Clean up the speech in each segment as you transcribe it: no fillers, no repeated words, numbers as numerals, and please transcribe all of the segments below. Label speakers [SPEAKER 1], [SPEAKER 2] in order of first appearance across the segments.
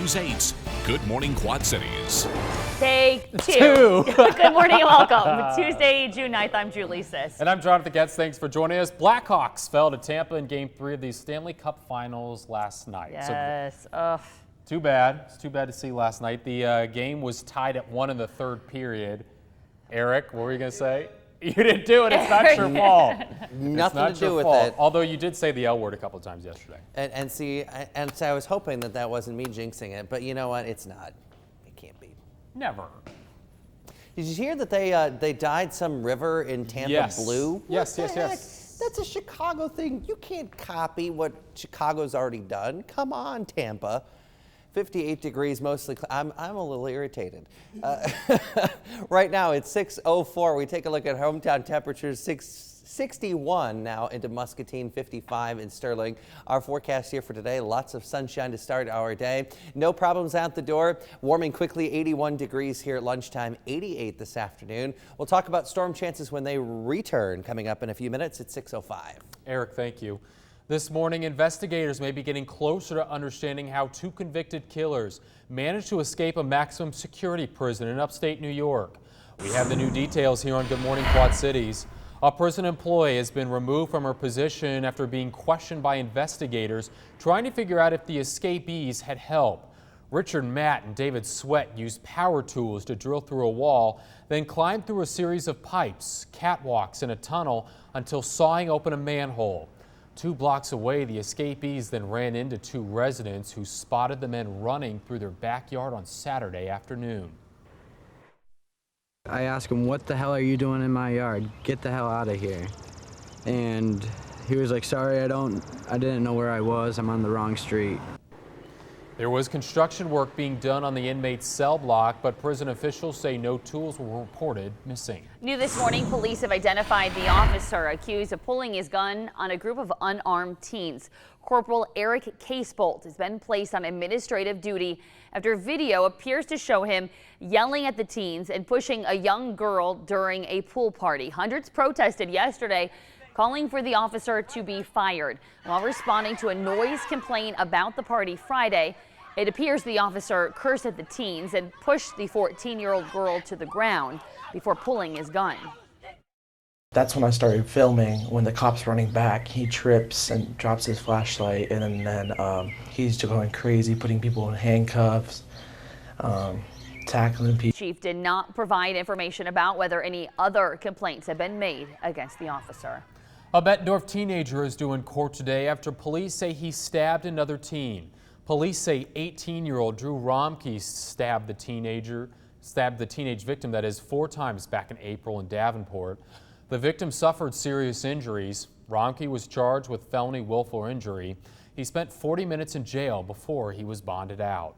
[SPEAKER 1] News 8's Good Morning Quad Cities.
[SPEAKER 2] Take two. Good morning and welcome. Tuesday, June 9th, I'm Julie Sis.
[SPEAKER 3] And I'm Jonathan Ketz. Thanks for joining us. Blackhawks fell to Tampa in Game 3 of the Stanley Cup Finals last night.
[SPEAKER 2] Yes.
[SPEAKER 3] Too bad. It's too bad to see last night. The game was tied at 1 in the third period. Eric, what were you going to say? You didn't do it. It's not your fault.
[SPEAKER 4] Nothing to do with
[SPEAKER 3] fault.
[SPEAKER 4] it.
[SPEAKER 3] Although you did say the L word a couple of times yesterday.
[SPEAKER 4] And so I was hoping that wasn't me jinxing it, but you know what? It's not. It can't be.
[SPEAKER 3] Never.
[SPEAKER 4] Did you hear that they dyed some river in Tampa blue?
[SPEAKER 3] Yes.
[SPEAKER 4] That's a Chicago thing. You can't copy what Chicago's already done. Come on, Tampa. 58 degrees, mostly. I'm a little irritated. Right now it's 6:04. We take a look at hometown temperatures. 61 now into Muscatine, 55 in Sterling. Our forecast here for today, lots of sunshine to start our day. No problems out the door. Warming quickly, 81 degrees here at lunchtime, 88 this afternoon. We'll talk about storm chances when they return coming up in a few minutes at 6:05.
[SPEAKER 3] Eric, thank you. This morning, investigators may be getting closer to understanding how two convicted killers managed to escape a maximum security prison in upstate New York. We have the new details here on Good Morning Quad Cities. A prison employee has been removed from her position after being questioned by investigators trying to figure out if the escapees had help. Richard Matt and David Sweat used power tools to drill through a wall, then climbed through a series of pipes, catwalks, and a tunnel until sawing open a manhole. 2 blocks away, the escapees then ran into 2 residents who spotted the men running through their backyard on Saturday afternoon.
[SPEAKER 5] I asked him, "What the hell are you doing in my yard? Get the hell out of here." And he was like, "Sorry, I didn't know where I was. I'm on the wrong street."
[SPEAKER 3] There was construction work being done on the inmate's cell block, but prison officials say no tools were reported missing.
[SPEAKER 2] New this morning, police have identified the officer accused of pulling his gun on a group of unarmed teens. Corporal Eric Casebolt has been placed on administrative duty after video appears to show him yelling at the teens and pushing a young girl during a pool party. Hundreds protested yesterday, calling for the officer to be fired. While responding to a noise complaint about the party Friday, it appears the officer cursed at the teens and pushed the 14-year-old girl to the ground before pulling his gun.
[SPEAKER 6] That's when I started filming. When the cop's running back, he trips and drops his flashlight, and then he's just going crazy, putting people in handcuffs, tackling people.
[SPEAKER 2] Chief did not provide information about whether any other complaints have been made against the officer.
[SPEAKER 3] A Bettendorf teenager is due in court today after police say he stabbed another teen. Police say 18-year-old Drew Romke stabbed the teenage victim, that is, 4 times back in April in Davenport. The victim suffered serious injuries. Romke was charged with felony willful injury. He spent 40 minutes in jail before he was bonded out.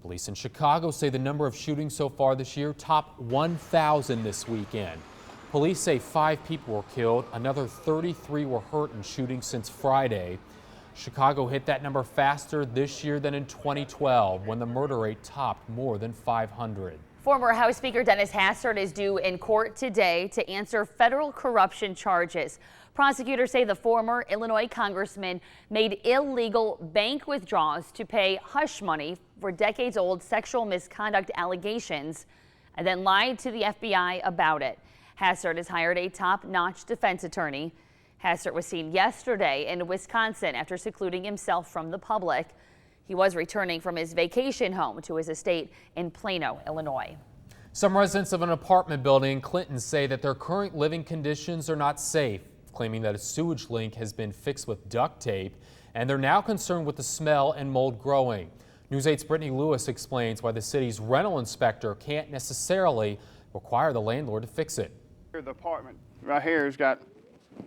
[SPEAKER 3] Police in Chicago say the number of shootings so far this year topped 1,000 this weekend. Police say 5 people were killed. Another 33 were hurt in shootings since Friday. Chicago hit that number faster this year than in 2012, when the murder rate topped more than 500.
[SPEAKER 2] Former House Speaker Dennis Hastert is due in court today to answer federal corruption charges. Prosecutors say the former Illinois congressman made illegal bank withdrawals to pay hush money for decades-old sexual misconduct allegations and then lied to the FBI about it. Hastert has hired a top-notch defense attorney. Hastert was seen yesterday in Wisconsin after secluding himself from the public. He was returning from his vacation home to his estate in Plano, Illinois.
[SPEAKER 3] Some residents of an apartment building in Clinton say that their current living conditions are not safe, claiming that a sewage leak has been fixed with duct tape, and they're now concerned with the smell and mold growing. News 8's Brittany Lewis explains why the city's rental inspector can't necessarily require the landlord to fix it.
[SPEAKER 7] The apartment right here has got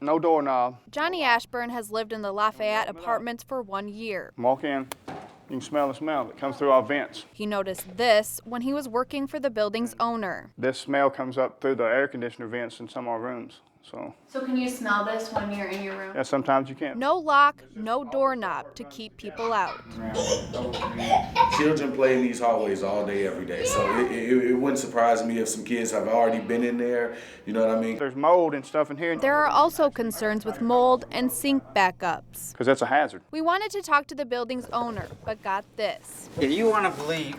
[SPEAKER 7] no doorknob.
[SPEAKER 8] Johnny Ashburn has lived in the Lafayette apartments for 1 year.
[SPEAKER 7] Walk in, you can smell the smell that comes through our vents.
[SPEAKER 8] He noticed this when he was working for the building's owner.
[SPEAKER 7] This smell comes up through the air conditioner vents in some of our rooms.
[SPEAKER 8] So can you smell this when you're in your room?
[SPEAKER 7] Yeah, sometimes you can't.
[SPEAKER 8] No lock, no doorknob to keep people out.
[SPEAKER 9] Children play in these hallways all day, every day. So it wouldn't surprise me if some kids have already been in there. You know what I mean?
[SPEAKER 7] There's mold and stuff in here.
[SPEAKER 8] There are also concerns with mold and sink backups.
[SPEAKER 7] Because that's a hazard.
[SPEAKER 8] We wanted to talk to the building's owner, but got this.
[SPEAKER 10] If you want to believe,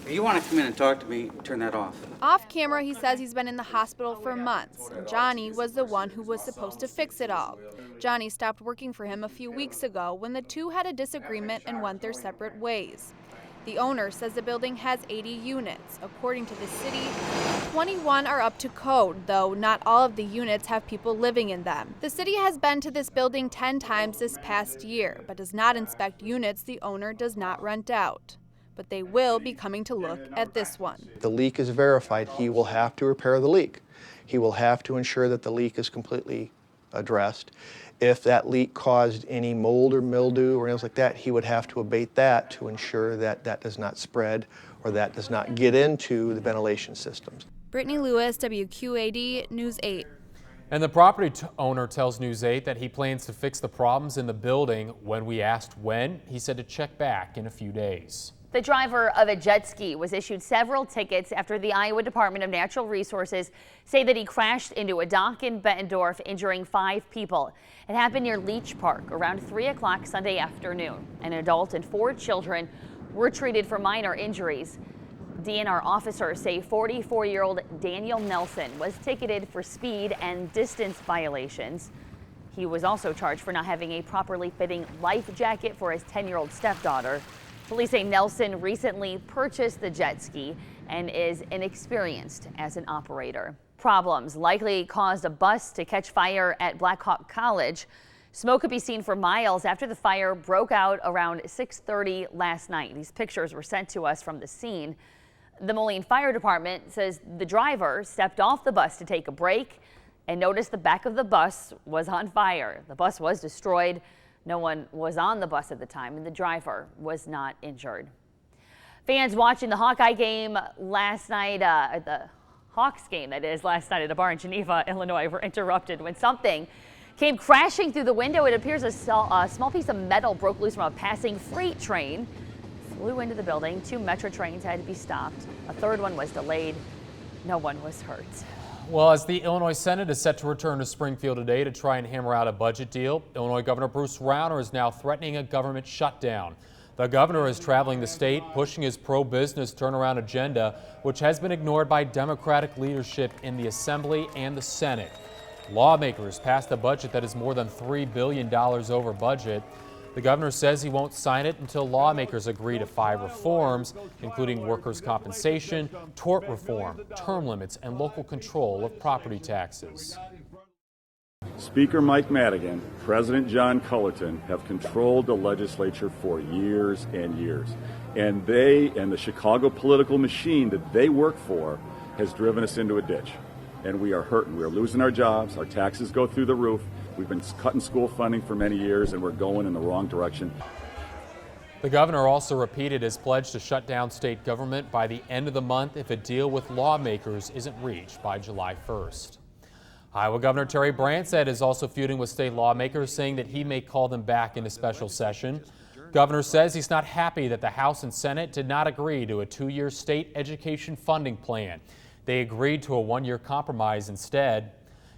[SPEAKER 10] if you want to come in and talk to me, turn that off.
[SPEAKER 8] Off camera, he says he's been in the hospital for months. Johnny was the one who was supposed to fix it all. Johnny stopped working for him a few weeks ago when the two had a disagreement and went their separate ways. The owner says the building has 80 units. According to the city, 21 are up to code, though not all of the units have people living in them. The city has been to this building 10 times this past year, but does not inspect units the owner does not rent out. But they will be coming to look at this one.
[SPEAKER 11] If the leak is verified, he will have to repair the leak. He will have to ensure that the leak is completely addressed. If that leak caused any mold or mildew or anything like that, he would have to abate that to ensure that that does not spread or that does not get into the ventilation systems.
[SPEAKER 8] Brittany Lewis, WQAD News 8.
[SPEAKER 3] And the property owner tells News 8 that he plans to fix the problems in the building. When we asked when, he said to check back in a few days.
[SPEAKER 2] The driver of a jet ski was issued several tickets after the Iowa Department of Natural Resources say that he crashed into a dock in Bettendorf, injuring 5 people. It happened near Leach Park around 3 o'clock Sunday afternoon. An adult and 4 children were treated for minor injuries. DNR officers say 44-year-old Daniel Nelson was ticketed for speed and distance violations. He was also charged for not having a properly fitting life jacket for his 10-year-old stepdaughter. Police say Nelson recently purchased the jet ski and is inexperienced as an operator. Problems likely caused a bus to catch fire at Black Hawk College. Smoke could be seen for miles after the fire broke out around 6:30 last night. These pictures were sent to us from the scene. The Moline Fire Department says the driver stepped off the bus to take a break and noticed the back of the bus was on fire. The bus was destroyed. No one was on the bus at the time, and the driver was not injured. Fans watching the Hawkeye game last night, the Hawks game that is, last night at a bar in Geneva, Illinois, were interrupted when something came crashing through the window. It appears a small piece of metal broke loose from a passing freight train, flew into the building. 2 Metro trains had to be stopped. A 3rd one was delayed. No one was hurt.
[SPEAKER 3] Well, as the Illinois Senate is set to return to Springfield today to try and hammer out a budget deal, Illinois Governor Bruce Rauner is now threatening a government shutdown. The governor is traveling the state, pushing his pro-business turnaround agenda, which has been ignored by Democratic leadership in the Assembly and the Senate. Lawmakers passed a budget that is more than $3 billion over budget. The governor says he won't sign it until lawmakers agree to 5 reforms, including workers' compensation, tort reform, term limits, and local control of property taxes.
[SPEAKER 12] Speaker Mike Madigan, President John Cullerton have controlled the legislature for years and years. And they and the Chicago political machine that they work for has driven us into a ditch. And we are hurting. We are losing our jobs. Our taxes go through the roof. We've been cutting school funding for many years, and we're going in the wrong direction.
[SPEAKER 3] The governor also repeated his pledge to shut down state government by the end of the month if a deal with lawmakers isn't reached by July 1st. Iowa Governor Terry Branstad is also feuding with state lawmakers, saying that he may call them back into special session. Governor says he's not happy that the House and Senate did not agree to a 2-year state education funding plan. They agreed to a 1-year compromise instead.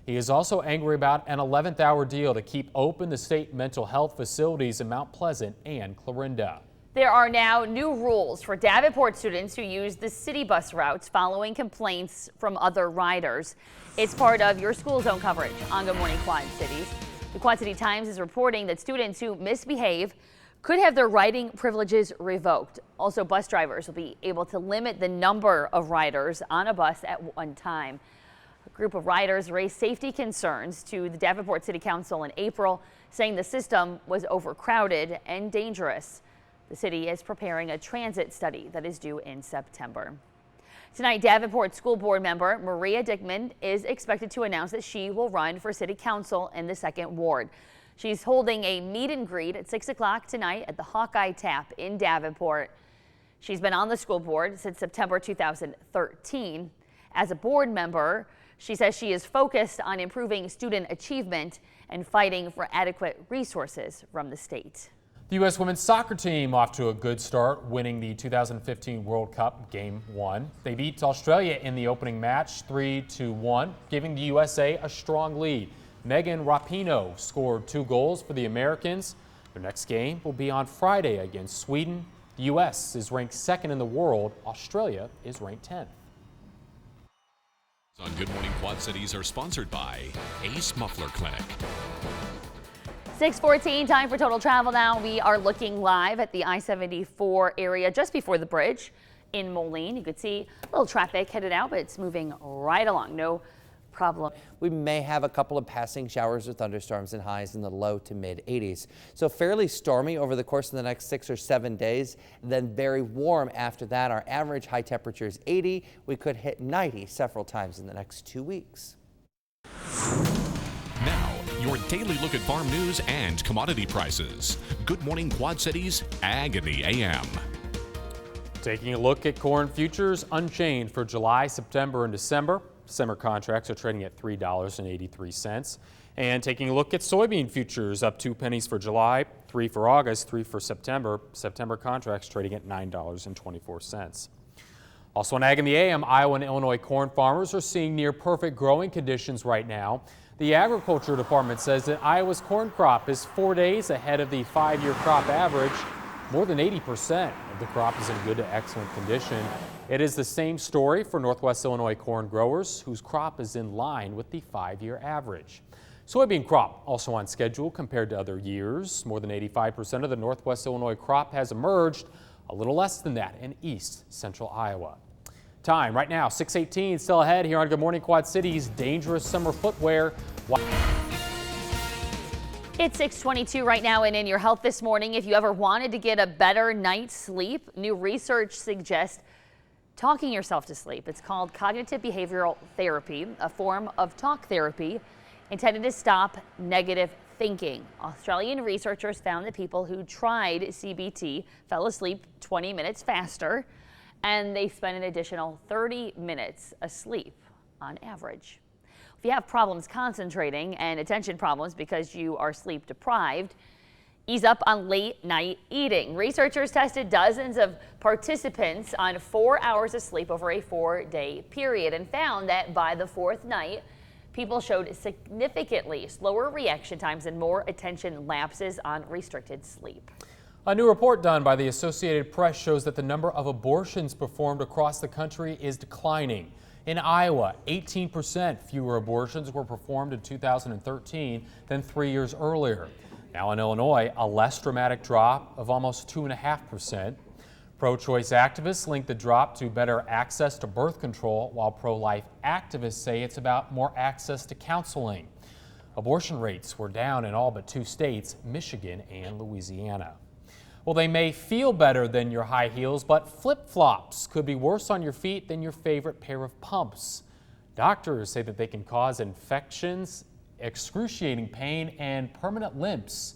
[SPEAKER 3] He is also angry about an 11th hour deal to keep open the state mental health facilities in Mount Pleasant and Clarinda.
[SPEAKER 2] There are now new rules for Davenport students who use the city bus routes following complaints from other riders. It's part of your school zone coverage on Good Morning Quad Cities. The Quad City Times is reporting that students who misbehave could have their riding privileges revoked. Also, bus drivers will be able to limit the number of riders on a bus at one time. A group of riders raised safety concerns to the Davenport City Council in April, saying the system was overcrowded and dangerous. The city is preparing a transit study that is due in September. Tonight, Davenport School Board member Maria Dickman is expected to announce that she will run for City Council in the 2nd Ward. She's holding a meet and greet at 6 o'clock tonight at the Hawkeye Tap in Davenport. She's been on the school board since September 2013. As a board member, She says she is focused on improving student achievement and fighting for adequate resources from the state.
[SPEAKER 3] The U.S. women's soccer team off to a good start, winning the 2015 World Cup Game 1. They beat Australia in the opening match 3-1, giving the USA a strong lead. Megan Rapinoe scored 2 goals for the Americans. Their next game will be on Friday against Sweden. The U.S. is ranked 2nd in the world. Australia is ranked 10th.
[SPEAKER 1] On Good Morning Quad Cities are sponsored by Ace Muffler Clinic.
[SPEAKER 2] 6:14, time for total travel now. We are looking live at the I-74 area just before the bridge in Moline. You could see a little traffic headed out, but it's moving right along. No problem.
[SPEAKER 4] We may have a couple of passing showers or thunderstorms and highs in the low to mid 80s. So fairly stormy over the course of the next 6 or 7 days, then very warm after that. Our average high temperature is 80. We could hit 90 several times in the next 2 weeks.
[SPEAKER 1] Now, your daily look at farm news and commodity prices. Good Morning Quad Cities, Ag in the AM.
[SPEAKER 3] Taking a look at corn futures, unchanged for July, September, and December. December contracts are trading at $3.83. And taking a look at soybean futures, up 2 pennies for July, 3 for August, 3 for September. September contracts trading at $9.24. Also on Ag in the AM, Iowa and Illinois corn farmers are seeing near perfect growing conditions right now. The Agriculture Department says that Iowa's corn crop is 4 days ahead of the 5-year crop average. More than 80% of the crop is in good to excellent condition. It is the same story for Northwest Illinois corn growers, whose crop is in line with the 5-year average. Soybean crop also on schedule compared to other years. More than 85% of the Northwest Illinois crop has emerged, a little less than that in east central Iowa. Time right now, 6:18, still ahead here on Good Morning Quad Cities. Dangerous summer footwear.
[SPEAKER 2] It's 6:22 right now, and in your health this morning, if you ever wanted to get a better night's sleep, new research suggests talking yourself to sleep. It's called cognitive behavioral therapy, a form of talk therapy intended to stop negative thinking. Australian researchers found that people who tried CBT fell asleep 20 minutes faster, and they spent an additional 30 minutes asleep on average. If you have problems concentrating and attention problems because you are sleep deprived, ease up on late night eating. Researchers tested dozens of participants on 4 hours of sleep over a 4-day period and found that by the 4th night, people showed significantly slower reaction times and more attention lapses on restricted sleep.
[SPEAKER 3] A new report done by the Associated Press shows that the number of abortions performed across the country is declining. In Iowa, 18% fewer abortions were performed in 2013 than 3 years earlier. Now in Illinois, a less dramatic drop of almost 2.5%. Pro-choice activists link the drop to better access to birth control, while pro-life activists say it's about more access to counseling. Abortion rates were down in all but 2 states, Michigan and Louisiana. Well, they may feel better than your high heels, but flip-flops could be worse on your feet than your favorite pair of pumps. Doctors say that they can cause infections, excruciating pain, and permanent limps.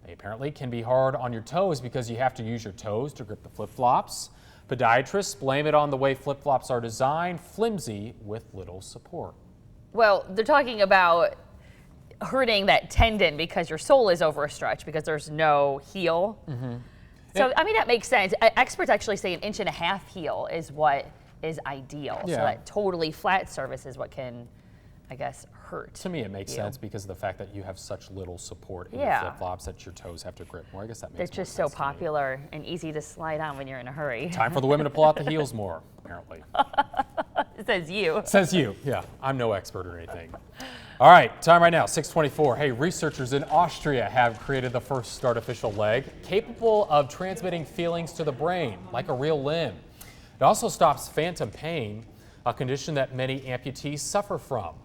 [SPEAKER 3] They apparently can be hard on your toes because you have to use your toes to grip the flip-flops. Podiatrists blame it on the way flip-flops are designed, flimsy with little support.
[SPEAKER 2] Well, they're talking about hurting that tendon because your sole is overstretched because there's no heel. So, I mean, that makes sense. Experts actually say 1.5 inch heel is what is ideal.
[SPEAKER 3] Yeah.
[SPEAKER 2] So that totally flat surface is what can, I guess, hurt.
[SPEAKER 3] To me, it makes sense because of the fact that you have such little support in your flip-flops that your toes have to grip more. I guess that makes
[SPEAKER 2] They're just so popular and easy to slide on when you're in a hurry.
[SPEAKER 3] Time for the women to pull out the heels more, apparently.
[SPEAKER 2] It says you.
[SPEAKER 3] Says you, yeah. I'm no expert or anything. All right, time right now, 6:24. Hey, researchers in Austria have created the first artificial leg capable of transmitting feelings to the brain, like a real limb. It also stops phantom pain, a condition that many amputees suffer from.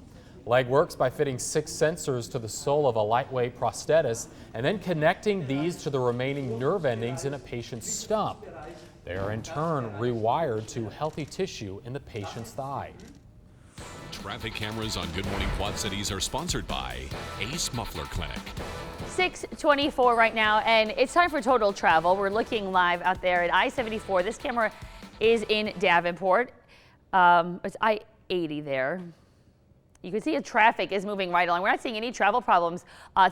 [SPEAKER 3] Leg works by fitting 6 sensors to the sole of a lightweight prosthesis and then connecting these to the remaining nerve endings in a patient's stump. They are in turn rewired to healthy tissue in the patient's thigh.
[SPEAKER 1] Traffic cameras on Good Morning Quad Cities are sponsored by Ace Muffler Clinic.
[SPEAKER 2] 6:24 right now, and it's time for total travel. We're looking live out there at I-74. This camera is in Davenport. It's I-80 there. You can see traffic is moving right along. We're not seeing any travel problems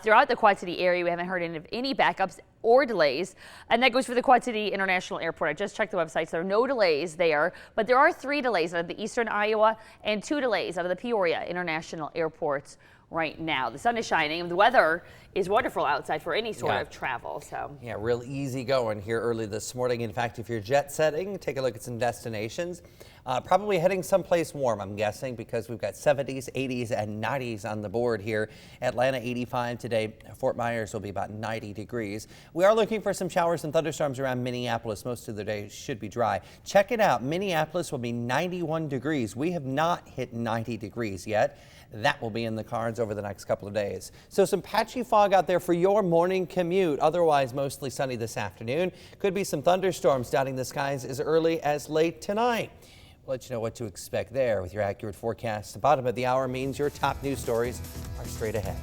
[SPEAKER 2] throughout the Quad City area. We haven't heard of any backups or delays, and that goes for the Quad City International Airport. I just checked the websites. There are no delays there, but there are 3 delays out of the Eastern Iowa and 2 delays out of the Peoria International Airports right now. The sun is shining and the weather is wonderful outside for any sort of travel. So
[SPEAKER 4] yeah, real easy going here early this morning. In fact, if you're jet setting, take a look at some destinations. Probably heading someplace warm, I'm guessing, because we've got 70s, 80s, and 90s on the board here. Atlanta 85 today. Fort Myers will be about 90 degrees. We are looking for some showers and thunderstorms around Minneapolis. Most of the day should be dry. Check it out. Minneapolis will be 91 degrees. We have not hit 90 degrees yet. That will be in the cards over the next couple of days. So some patchy fog out there for your morning commute. Otherwise, mostly sunny this afternoon. Could be some thunderstorms dotting the skies as early as late tonight. We'll let you know what to expect there with your accurate forecast. The bottom of the hour means your top news stories are straight ahead.